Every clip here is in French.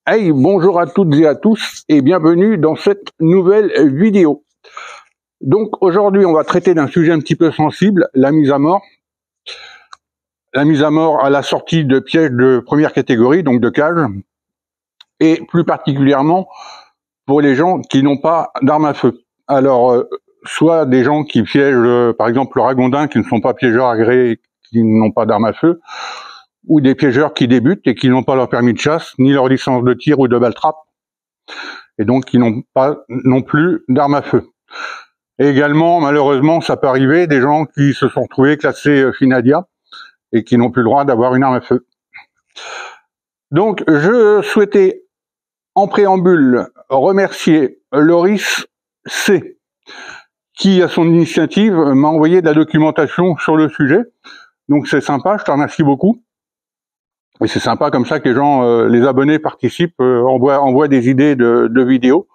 Hey, bonjour à toutes et à tous et bienvenue dans cette nouvelle vidéo. Donc aujourd'hui on va traiter d'un sujet un petit peu sensible, la mise à mort. La mise à mort à la sortie de pièges de première catégorie, donc de cage, et plus particulièrement pour les gens qui n'ont pas d'armes à feu. Alors, soit des gens qui piègent, par exemple, le ragondin, qui ne sont pas piégeurs agréés, qui n'ont pas d'armes à feu, ou des piégeurs qui débutent et qui n'ont pas leur permis de chasse, ni leur licence de tir ou de balle-trappe, et donc qui n'ont pas non plus d'armes à feu. Et également, malheureusement, ça peut arriver, des gens qui se sont retrouvés classés FINADIA et qui n'ont plus le droit d'avoir une arme à feu. Donc, je souhaitais, en préambule, remercier Loris C, qui, à son initiative, m'a envoyé de la documentation sur le sujet. Donc, c'est sympa, je te remercie beaucoup. Et c'est sympa comme ça que les gens, les abonnés participent, envoient des idées de vidéos.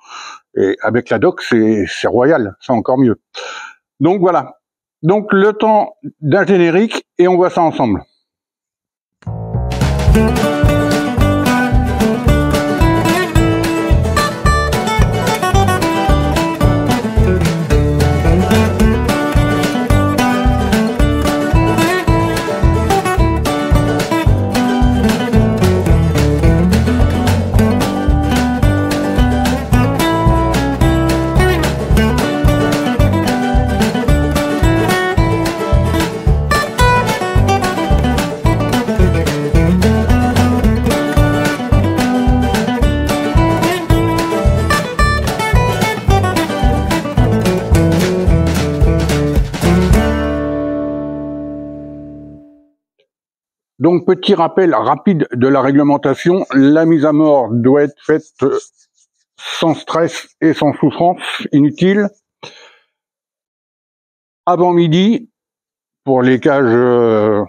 Et avec la doc, c'est royal, c'est encore mieux. Donc voilà. Donc le temps d'un générique et on voit ça ensemble. Donc, petit rappel rapide de la réglementation, la mise à mort doit être faite sans stress et sans souffrance inutile, avant midi, pour les cages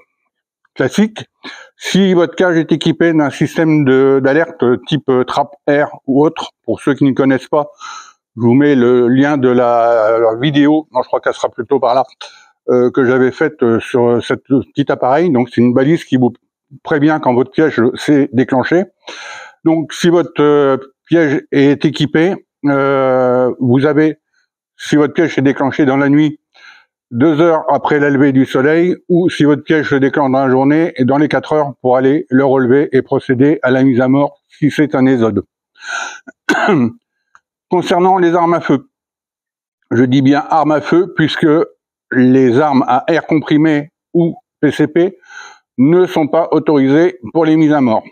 classiques. Si votre cage est équipée d'un système d'alerte type Trap Air ou autre, pour ceux qui ne connaissent pas, je vous mets le lien de la vidéo, non, je crois qu'elle sera plutôt par là, que j'avais faite sur cet petit appareil. Donc c'est une balise qui vous prévient quand votre piège s'est déclenché. Donc si votre piège est équipé, vous avez, si votre piège s'est déclenché dans la nuit, 2 heures après la levée du soleil, ou si votre piège se déclenche dans la journée, et dans les 4 heures pour aller le relever et procéder à la mise à mort si c'est un ésode. Concernant les armes à feu, je dis bien armes à feu puisque les armes à air comprimé ou PCP ne sont pas autorisées pour les mises à mort.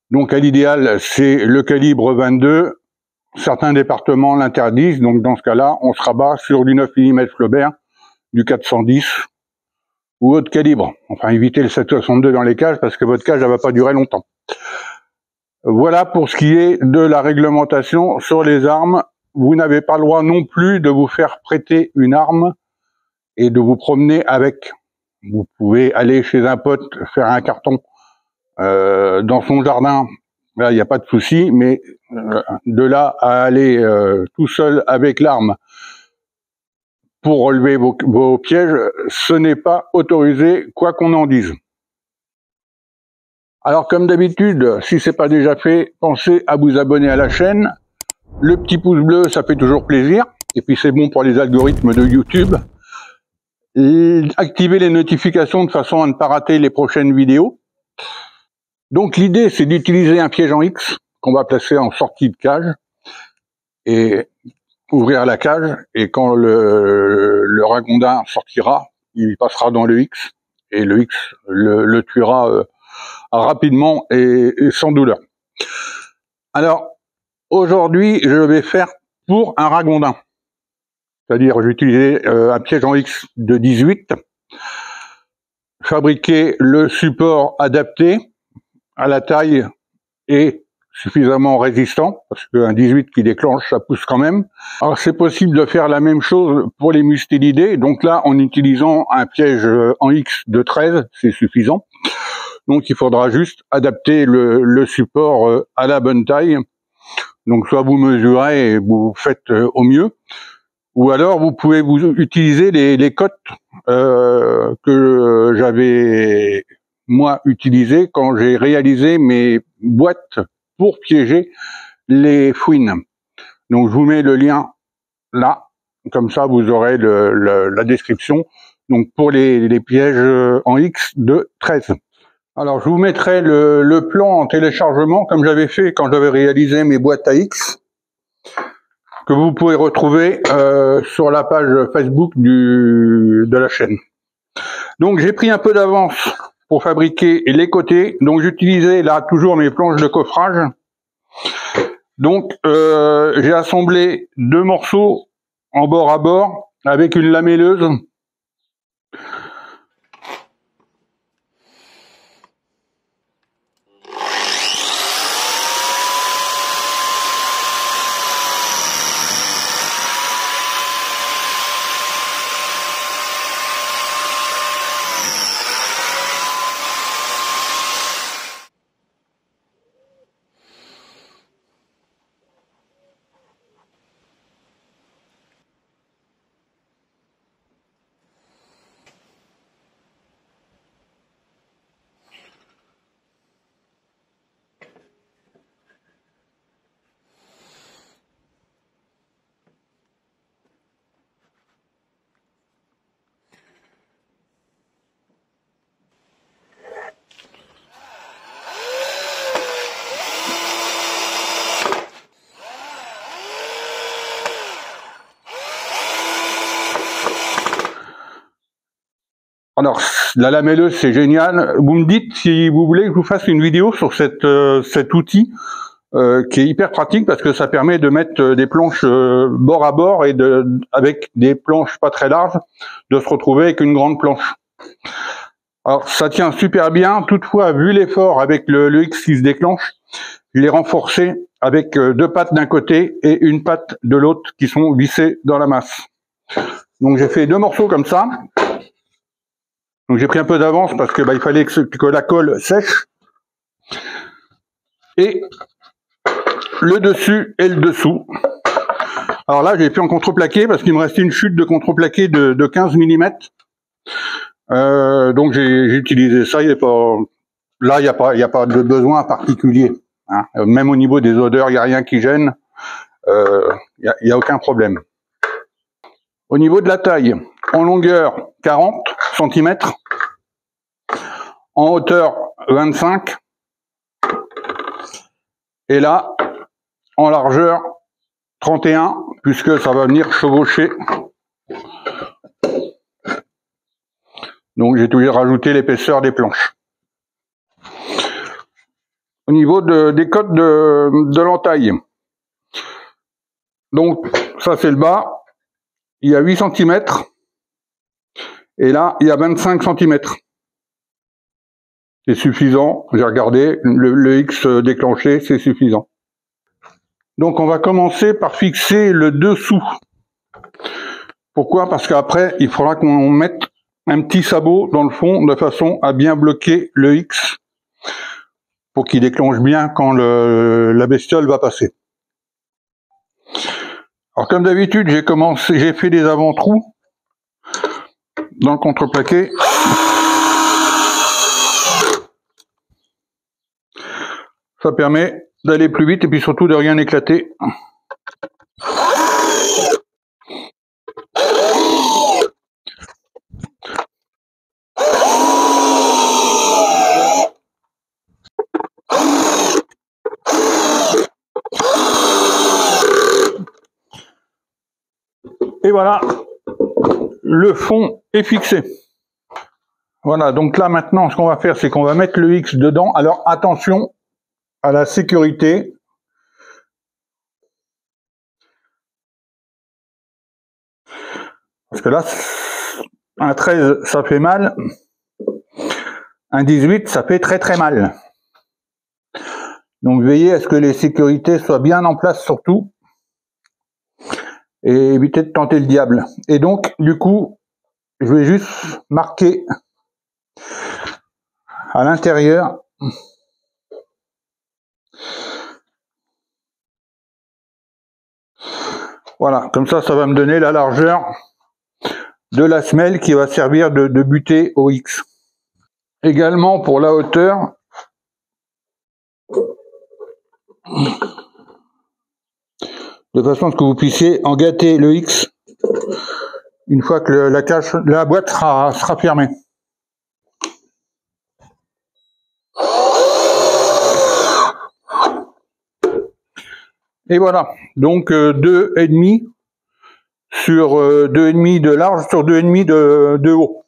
Donc à l'idéal, c'est le calibre 22. Certains départements l'interdisent, donc dans ce cas-là, on se rabat sur du 9 mm Flaubert, du 410 ou autre calibre. Enfin, évitez le 7,62 dans les cages parce que votre cage ne va pas durer longtemps. Voilà pour ce qui est de la réglementation sur les armes. Vous n'avez pas le droit non plus de vous faire prêter une arme et de vous promener avec. Vous pouvez aller chez un pote faire un carton dans son jardin, là il n'y a pas de souci, mais de là à aller tout seul avec l'arme pour relever vos pièges, ce n'est pas autorisé, quoi qu'on en dise. Alors comme d'habitude, si ce n'est pas déjà fait, pensez à vous abonner à la chaîne. Le petit pouce bleu, ça fait toujours plaisir. Et puis c'est bon pour les algorithmes de YouTube. Activez les notifications de façon à ne pas rater les prochaines vidéos. Donc l'idée, c'est d'utiliser un piège en X qu'on va placer en sortie de cage et ouvrir la cage. Et quand le ragondin sortira, il passera dans le X et le X le tuera rapidement et sans douleur. Alors aujourd'hui, je vais faire pour un ragondin. C'est-à-dire, j'ai utilisé un piège en X de 18, fabriquer le support adapté à la taille et suffisamment résistant, parce qu'un 18 qui déclenche, ça pousse quand même. Alors c'est possible de faire la même chose pour les mustélidés, donc là en utilisant un piège en X de 13, c'est suffisant. Donc il faudra juste adapter le support à la bonne taille. Donc soit vous mesurez et vous faites au mieux, ou alors vous pouvez vous utiliser les cotes que j'avais moi utilisées quand j'ai réalisé mes boîtes pour piéger les fouines. Donc je vous mets le lien là, comme ça vous aurez la description. Donc pour les pièges en X de 13. Alors je vous mettrai le plan en téléchargement comme j'avais fait quand j'avais réalisé mes boîtes à X, que vous pouvez retrouver sur la page Facebook de la chaîne. Donc j'ai pris un peu d'avance pour fabriquer les côtés. Donc j'utilisais là toujours mes planches de coffrage. Donc j'ai assemblé 2 morceaux en bord à bord avec une lamelleuse. Alors, la lamelleuse, c'est génial. Vous me dites si vous voulez que je vous fasse une vidéo sur cet outil qui est hyper pratique parce que ça permet de mettre des planches bord à bord et avec des planches pas très larges, de se retrouver avec une grande planche. Alors, ça tient super bien. Toutefois, vu l'effort avec le X qui se déclenche, je l'ai renforcé avec 2 pattes d'un côté et une patte de l'autre qui sont vissées dans la masse. Donc, j'ai fait 2 morceaux comme ça. Donc j'ai pris un peu d'avance parce que il fallait que la colle sèche. Et le dessus et le dessous. Alors là, j'ai fait en contreplaqué parce qu'il me restait une chute de contreplaqué de 15 mm. Donc j'ai utilisé ça. Il n'y a pas de besoin particulier. Hein. Même au niveau des odeurs, il n'y a rien qui gêne. Il n'y a aucun problème. Au niveau de la taille, en longueur 40 cm, en hauteur 25, et là, en largeur 31, puisque ça va venir chevaucher. Donc j'ai toujours rajouté l'épaisseur des planches. Au niveau des côtes de l'entaille, donc ça c'est le bas, il y a 8 cm, et là il y a 25 cm. C'est suffisant, j'ai regardé, le X déclenché, c'est suffisant. Donc on va commencer par fixer le dessous. Pourquoi? Parce qu'après, il faudra qu'on mette un petit sabot dans le fond, de façon à bien bloquer le X, pour qu'il déclenche bien quand la bestiole va passer. Alors comme d'habitude, j'ai fait des avant-trous dans le contreplaqué. Ça permet d'aller plus vite et puis surtout de rien éclater. Et voilà, le fond est fixé. Voilà, donc là maintenant, ce qu'on va faire, c'est qu'on va mettre le X dedans. Alors attention à la sécurité. Parce que là, un 13, ça fait mal. Un 18, ça fait très très mal. Donc veillez à ce que les sécurités soient bien en place surtout. Et évitez de tenter le diable. Et donc, du coup, je vais juste marquer à l'intérieur voilà, comme ça, ça va me donner la largeur de la semelle qui va servir de butée au X. Également pour la hauteur, de façon à ce que vous puissiez en gâter le X une fois que la boîte sera fermée. Et voilà, donc 2,5 sur 2,5 de large sur 2,5 de haut.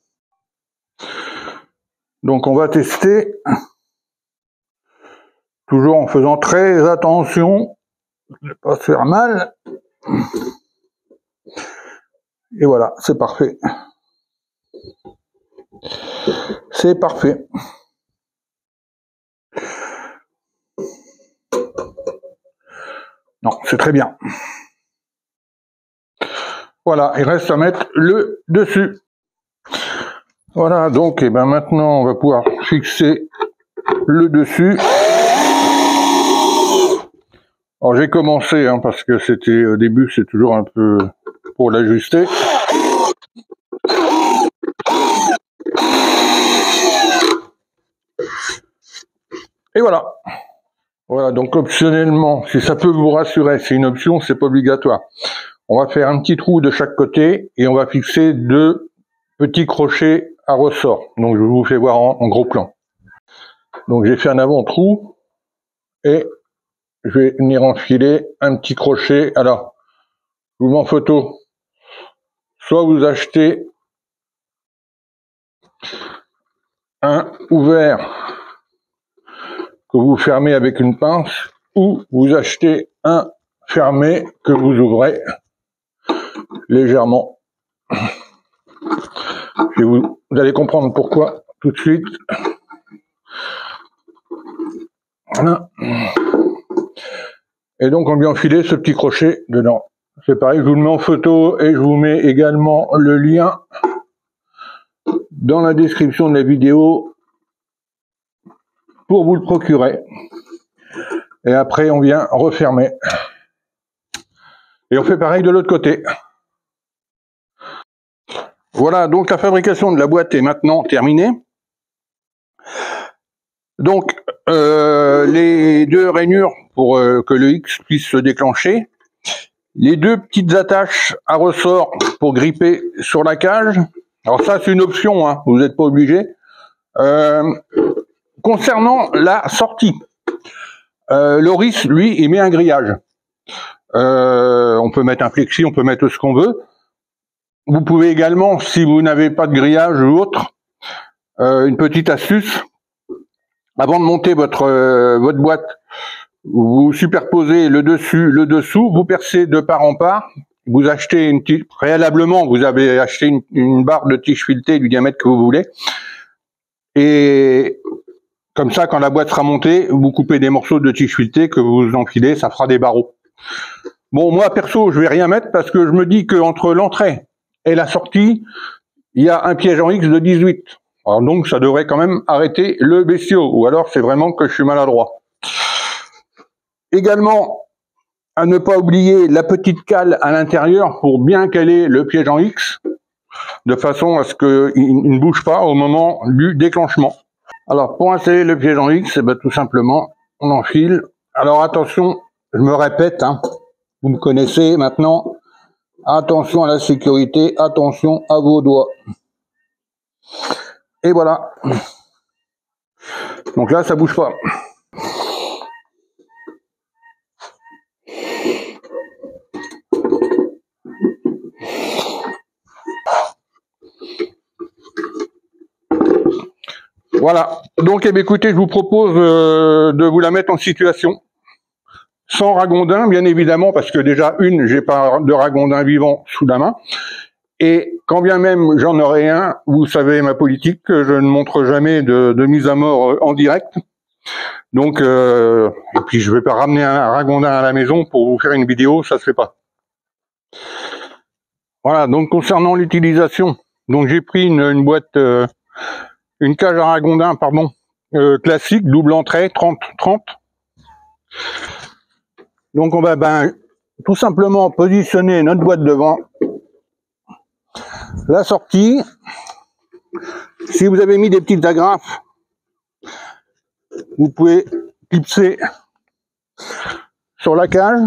Donc on va tester, toujours en faisant très attention de ne pas se faire mal. Et voilà, c'est parfait. C'est parfait. Non, c'est très bien. Voilà, il reste à mettre le dessus. Voilà, donc et ben maintenant on va pouvoir fixer le dessus. Alors j'ai commencé parce que c'était au début, c'est toujours un peu pour l'ajuster. Et voilà. Voilà, donc optionnellement, si ça peut vous rassurer, c'est une option, c'est pas obligatoire. On va faire un petit trou de chaque côté et on va fixer 2 petits crochets à ressort. Donc je vous fais voir en gros plan. Donc j'ai fait un avant-trou et je vais venir enfiler un petit crochet. Alors, je vous mets en photo. Soit vous achetez un ouvert que vous fermez avec une pince, ou vous achetez un fermé que vous ouvrez légèrement. Vous allez comprendre pourquoi tout de suite. Voilà. Et donc on vient enfiler ce petit crochet dedans. C'est pareil, je vous le mets en photo et je vous mets également le lien dans la description de la vidéo pour vous le procurer. Et après on vient refermer. Et on fait pareil de l'autre côté. Voilà, donc la fabrication de la boîte est maintenant terminée. Donc les 2 rainures pour que le X puisse se déclencher. Les 2 petites attaches à ressort pour gripper sur la cage. Alors ça c'est une option, vous n'êtes pas obligé. Concernant la sortie, Loris, lui, il met un grillage. On peut mettre un flexi, on peut mettre ce qu'on veut. Vous pouvez également, si vous n'avez pas de grillage ou autre, une petite astuce, avant de monter votre boîte, vous superposez le dessus, le dessous, vous percez de part en part, vous achetez préalablement, vous avez acheté une barre de tige filetée du diamètre que vous voulez, et comme ça, quand la boîte sera montée, vous coupez des morceaux de tige filetée que vous enfilez, ça fera des barreaux. Bon, moi, perso, je vais rien mettre parce que je me dis qu'entre l'entrée et la sortie, il y a un piège en X de 18. Alors donc, ça devrait quand même arrêter le bestiau, ou alors c'est vraiment que je suis maladroit. Également, à ne pas oublier la petite cale à l'intérieur pour bien caler le piège en X, de façon à ce qu'il ne bouge pas au moment du déclenchement. Alors, pour installer le piège en X, tout simplement, on enfile. Alors attention, je me répète, vous me connaissez maintenant, attention à la sécurité, attention à vos doigts. Et voilà. Donc là, ça bouge pas. Voilà. Donc, écoutez, je vous propose de vous la mettre en situation. Sans ragondin, bien évidemment, parce que déjà, j'ai pas de ragondin vivant sous la main. Et quand bien même j'en aurai un, vous savez ma politique, je ne montre jamais de mise à mort en direct. Donc, et puis je vais pas ramener un ragondin à la maison pour vous faire une vidéo, ça se fait pas. Voilà, donc concernant l'utilisation, donc j'ai pris une boîte, une cage à ragondin, pardon, classique, double entrée, 30-30. Donc on va tout simplement positionner notre boîte devant. La sortie, si vous avez mis des petites agrafes, vous pouvez clipser sur la cage.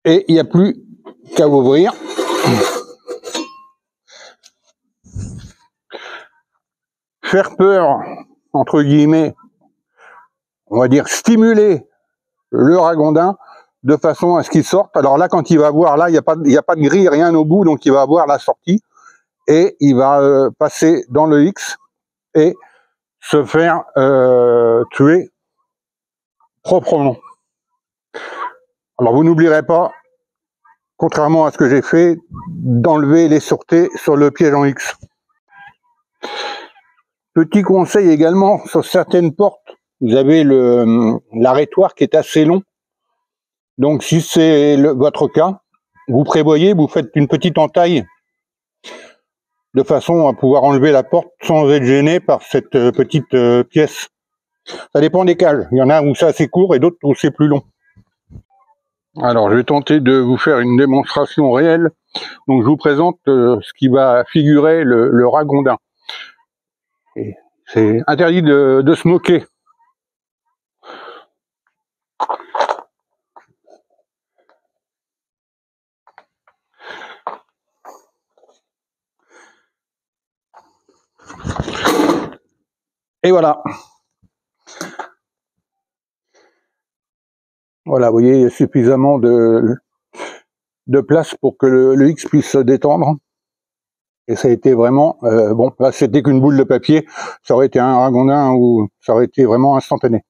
Et il n'y a plus qu'à ouvrir. Faire peur, entre guillemets, on va dire stimuler le ragondin de façon à ce qu'il sorte. Alors là, quand il va voir, là, il n'y a pas de grille, rien au bout, donc il va avoir la sortie et il va passer dans le X et se faire tuer proprement. Alors vous n'oublierez pas, contrairement à ce que j'ai fait, d'enlever les sûretés sur le piège en X. Petit conseil également, sur certaines portes, vous avez l'arrêtoir qui est assez long. Donc si c'est votre cas, vous prévoyez, vous faites une petite entaille de façon à pouvoir enlever la porte sans être gêné par cette petite pièce. Ça dépend des cages. Il y en a où c'est assez court et d'autres où c'est plus long. Alors, je vais tenter de vous faire une démonstration réelle. Donc, je vous présente ce qui va figurer le ragondin. C'est interdit de se moquer. Et voilà. Voilà, vous voyez, il y a suffisamment de place pour que le X puisse se détendre. Et ça a été vraiment, bon, là c'était qu'une boule de papier, ça aurait été un ragondin ou ça aurait été vraiment instantané.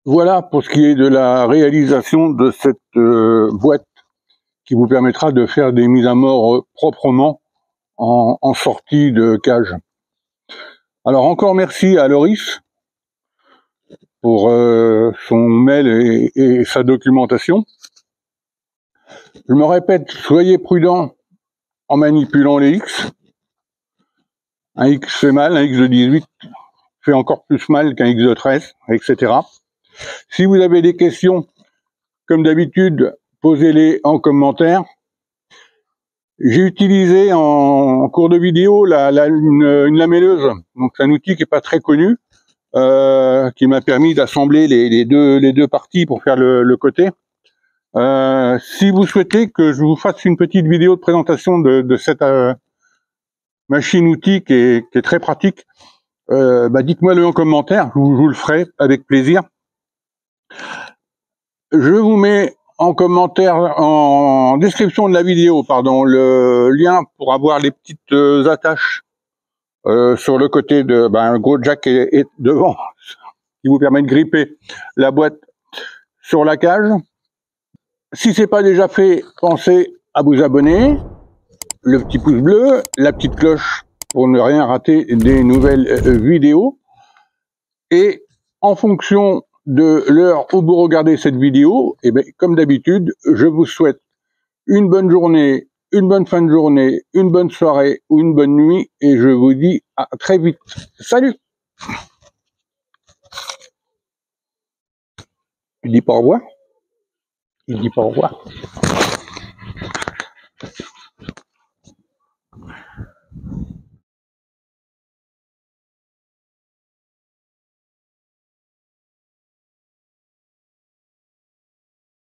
Voilà pour ce qui est de la réalisation de cette boîte qui vous permettra de faire des mises à mort proprement en sortie de cage. Alors encore merci à Loris pour son mail et sa documentation. Je me répète, soyez prudents en manipulant les X. Un X fait mal, un X de 18 fait encore plus mal qu'un X de 13, etc. Si vous avez des questions, comme d'habitude, posez-les en commentaire. J'ai utilisé en cours de vidéo une lamelleuse, donc c'est un outil qui n'est pas très connu, qui m'a permis d'assembler les deux parties pour faire le côté. Si vous souhaitez que je vous fasse une petite vidéo de présentation de cette machine-outil qui est très pratique, dites-moi le en commentaire, je vous le ferai avec plaisir. Je vous mets en commentaire, en description de la vidéo, pardon, le lien pour avoir les petites attaches sur le côté de, un gros jack est devant, qui vous permet de gripper la boîte sur la cage. Si c'est pas déjà fait, pensez à vous abonner, le petit pouce bleu, la petite cloche pour ne rien rater des nouvelles vidéos. Et en fonction de l'heure où vous regardez cette vidéo, et bien, comme d'habitude, je vous souhaite une bonne journée, une bonne fin de journée, une bonne soirée ou une bonne nuit, et je vous dis à très vite. Salut! Il dit pas au revoir? Il dit pas au revoir.